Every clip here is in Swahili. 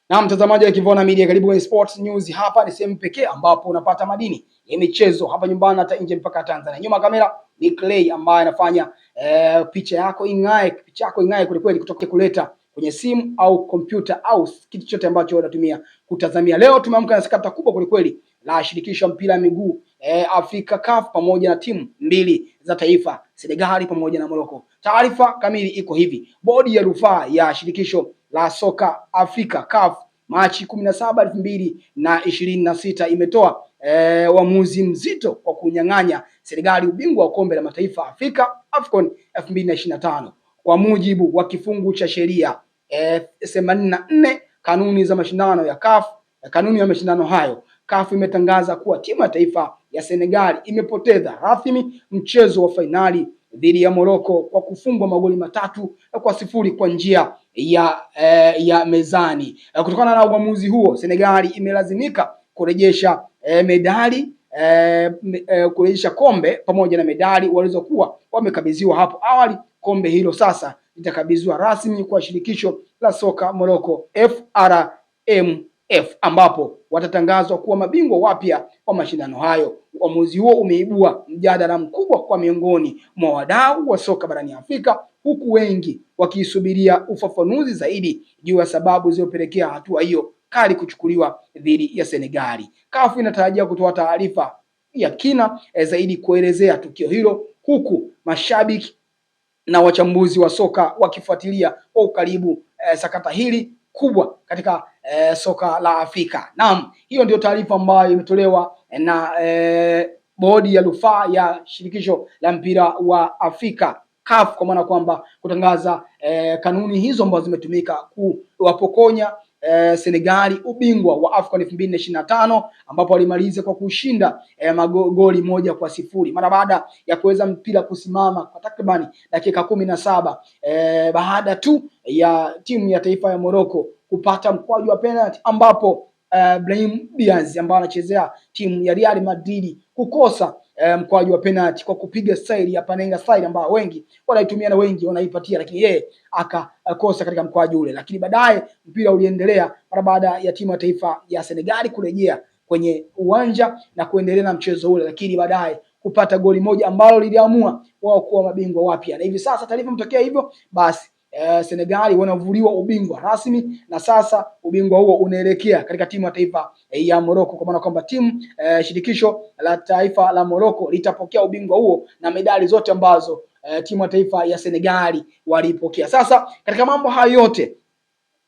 Na mtazamaji wa Kivona Media, karibu kwenye Sports News. Hapa ni sehemu pekee ambapo unapata madini ya michezo hapa nyumbani hata nje mpaka Tanzania. Nyuma kamera ni Clay ambaye anafanya picha yako ing'ae kweli kutoka kuleta kwenye simu au kompyuta au kitu chote ambacho unatumia kutazamia. Leo tumeamka na sakata kubwa kweli la shirikisho mpira wa miguu Afrika CAF pamoja na timu mbili za taifa Senegal pamoja na Morocco. Taarifa kamili iko hivi. Bodi ya rufaa ya shirikisho la soka Afrika CAF Machi 17, 2026 imetoa uamuzi mzito kwa kunyang'anya Senegal ubingwa wa kombe la mataifa Afrika AFCON 2025 kwa mujibu wa kifungu cha sheria 84 kanuni za mashindano ya CAF. Kanuni ya mashindano hayo, CAF imetangaza kuwa timu ya taifa ya Senegal imepoteza rasmi mchezo wa fainali dhidi ya Morocco kwa kufungwa magoli 3-0 kwa njia ya mezani. Kutokana na uamuzi huo, Senegal imelazimika kurejesha medali kurejesha kombe pamoja na medali walizokuwa wamekabidhiwa hapo awali. Kombe hilo sasa litakabidhiwa rasmi kwa shirikisho la soka Morocco FRMF, ambapo watatangazwa kuwa mabingwa wapya wa mashindano hayo. Uamuzi huo umeibua mjadala mkubwa kwa miongoni mwa wadau wa soka barani Afrika, huku wengi wakisubiria ufafanuzi zaidi juu ya sababu zilizopelekea hatua hiyo kali kuchukuliwa dhidi ya Senegal. CAF inatarajia kutoa taarifa ya kina zaidi kuelezea tukio hilo, huku mashabiki na wachambuzi wa soka wakifuatilia kwa ukaribu sakata hili kubwa katika soka la Afrika. Naam, hiyo ndio taarifa ambayo imetolewa na bodi ya rufaa ya shirikisho la mpira wa Afrika CAF, kwa maana kwamba kutangaza kanuni hizo ambazo zimetumika kuwapokonya Senegal ubingwa wa AFCON 2025, ambapo walimaliza kwa kushinda magoli 1-0 mara baada ya kuweza mpira kusimama kwa takribani dakika 17 baada tu ya timu ya taifa ya Morocco kupata mkwaju wa penalty, ambapo Brahim Diaz ambaye anachezea timu ya Real Madrid kukosa mkwaju wa penalty kwa kupiga style ya Panenga style ambayo wengi wanaitumia na wengi wanaipatia, lakini yeye akakosa katika mkwaju ule. Lakini baadaye mpira uliendelea mara baada ya timu ya taifa ya Senegal kurejea kwenye uwanja na kuendelea na mchezo ule, lakini baadaye kupata goli moja ambalo liliamua wao kuwa mabingwa wapya. Na hivi sasa taarifa mtokea hivyo, basi Senegal wanavuliwa ubingwa rasmi, na sasa ubingwa huo unaelekea katika timu ya taifa ya Morocco, kwa maana kwamba timu shirikisho la taifa la Morocco litapokea ubingwa huo na medali zote ambazo timu ya taifa ya Senegal walipokea. Sasa katika mambo hayo yote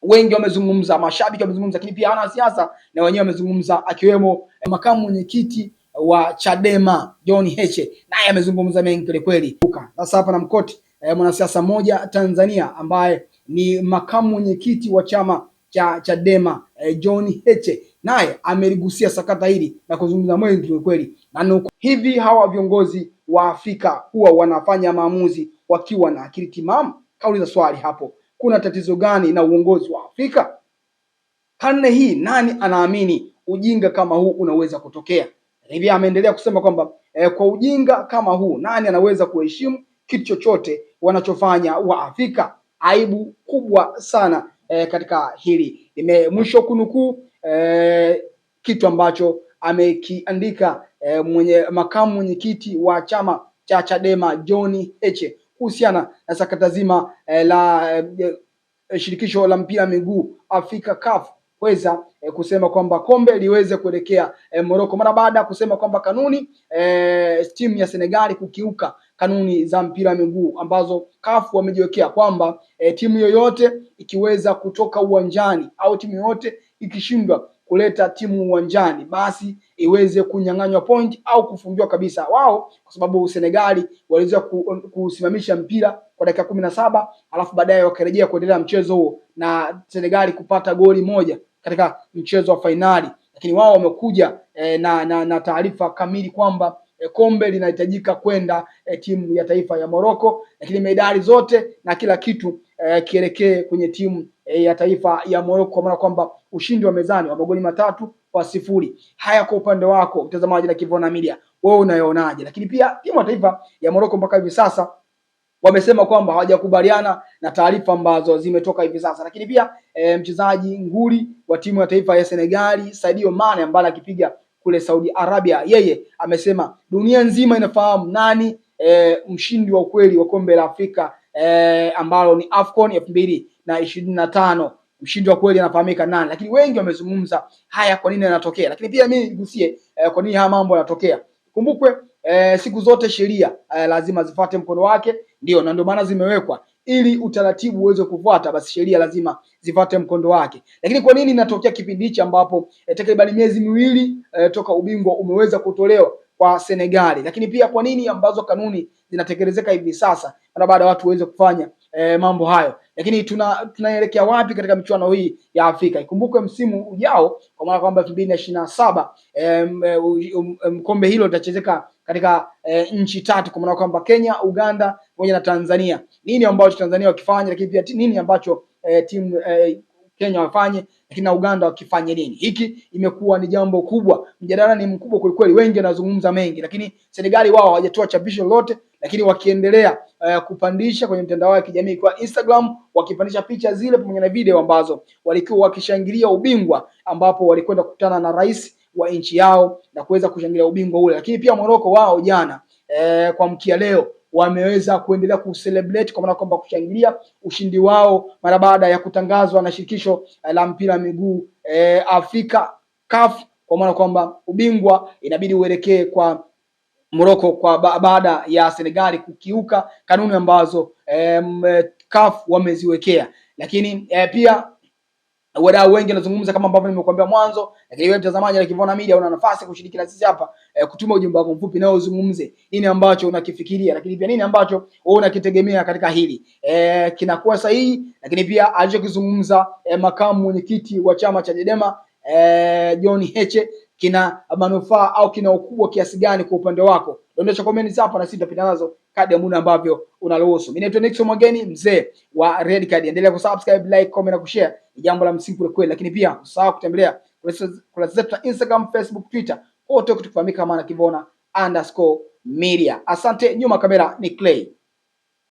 wengi wamezungumza, mashabiki wamezungumza, lakini pia wanasiasa na wenyewe wamezungumza, akiwemo makamu mwenyekiti wa Chadema John Heche, naye amezungumza mengi kweli. Sasa hapa na mkoti mwanasiasa mmoja Tanzania ambaye ni makamu mwenyekiti wa chama cha Chadema John Heche, naye ameligusia sakata hili na kuzungumza mengi kweli. Na hivi hawa viongozi wa Afrika huwa wanafanya maamuzi wakiwa na akili timamu? Kauliza swali hapo. Kuna tatizo gani na uongozi wa Afrika? Karne hii nani anaamini ujinga kama huu unaweza kutokea? Hivi ameendelea kusema kwamba kwa ujinga kama huu nani anaweza kuheshimu kitu chochote wanachofanya wa Afrika? Aibu kubwa sana katika hili. Mwisho kunukuu kitu ambacho amekiandika makamu mwenyekiti wa chama cha Chadema John Heche kuhusiana na sakata zima la shirikisho la mpira miguu Afrika CAF weza kusema kwamba kombe liweze kuelekea Morocco, mara baada ya kusema kwamba kanuni timu ya Senegal kukiuka kanuni za mpira miguu ambazo CAF wamejiwekea, kwamba timu yoyote ikiweza kutoka uwanjani au timu yoyote ikishindwa kuleta timu uwanjani, basi iweze kunyang'anywa point au kufungiwa kabisa wao, kwa sababu Senegal waliweza kusimamisha mpira kwa dakika 17 alafu baadaye wakarejea kuendelea mchezo huo na Senegal kupata goli moja katika mchezo wa fainali. Lakini wao wamekuja na taarifa kamili kwamba kombe linahitajika kwenda timu ya taifa ya Morocco, lakini medali zote na kila kitu kielekee kwenye timu ya taifa ya Morocco, kwa maana kwamba ushindi wa mezani wa magoli 3-0. Haya, kwa upande wako mtazamaji na Kivona Media, wewe unayonaje? Lakini pia timu ya taifa ya Morocco mpaka hivi sasa wamesema kwamba hawajakubaliana na taarifa ambazo zimetoka hivi sasa. Lakini pia mchezaji nguli wa timu ya taifa ya Senegali Sadio Mane ambaye akipiga kule Saudi Arabia, yeye amesema dunia nzima inafahamu nani mshindi wa ukweli wa kombe la Afrika ambalo ni AFCON 2025. Mshindi wa kweli anafahamika nani, lakini wengi wamezungumza haya, kwa nini yanatokea. Lakini pia mimi nigusie kwa nini haya mambo yanatokea. Kumbukwe siku zote sheria lazima zifuate mkondo wake, na ndio maana zimewekwa ili utaratibu uweze kufuata, basi sheria lazima zifuate mkondo wake. Lakini kwa nini inatokea kipindi hichi ambapo takriban miezi miwili toka ubingwa umeweza kutolewa kwa Senegali? Lakini pia kwa nini ambazo kanuni zinatekelezeka hivi sasa mara baada ya watu waweze kufanya mambo hayo? Lakini tunaelekea wapi katika michuano hii ya Afrika? Ikumbukwe msimu ujao, kwa maana kwamba 2027 kombe hilo litachezeka katika nchi tatu, kwa maana kwamba Kenya, Uganda pamoja na Tanzania. Nini ambacho Tanzania wakifanya, lakini pia nini ambacho timu Kenya wafanye, lakini na Uganda wakifanye nini? Hiki imekuwa ni jambo kubwa, mjadala ni mkubwa kweli, wengi wanazungumza mengi, lakini Senegali wao hawajatoa chapisho lolote, lakini wakiendelea kupandisha kwenye mtandao wa kijamii kwa Instagram, wakipandisha picha zile pamoja na video ambazo walikuwa wakishangilia ubingwa, ambapo walikwenda kukutana na rais wa nchi yao na kuweza kushangilia ubingwa ule. Lakini pia Morocco wao jana kwa mkia leo wameweza kuendelea kucelebrate, kwa maana kwamba kushangilia ushindi wao mara baada ya kutangazwa na shirikisho la mpira miguu Afrika CAF, kwa maana kwamba ubingwa inabidi uelekee kwa Morocco kwa baada ya Senegali kukiuka kanuni ambazo CAF wameziwekea. Lakini pia wadau wengi wanazungumza kama ambavyo nimekuambia mwanzo, lakini wewe mtazamaji wa Kivona Media una nafasi kushiriki na sisi hapa kutuma ujumbe wako mfupi na uzungumze nini ambacho unakifikiria, lakini pia nini ambacho wewe unakitegemea katika hili kinakuwa sahihi, lakini pia alichokizungumza makamu mwenyekiti wa chama cha Chadema John Heche kina manufaa au kina ukubwa kiasi gani kwa upande wako? Dondosha comments hapa na sisi tutapita nazo kadri ya muda ambavyo unaruhusu. Mimi naitwa Nixon Mwageni, mzee wa Red Card. Endelea kusubscribe, like, comment na kushare, ni jambo la msingi kweli. Lakini pia usahau kutembelea kurasa zetu za Instagram, Facebook, Twitter, kote kutufahamika kama Kivona_media. Asante. Nyuma kamera ni Clay.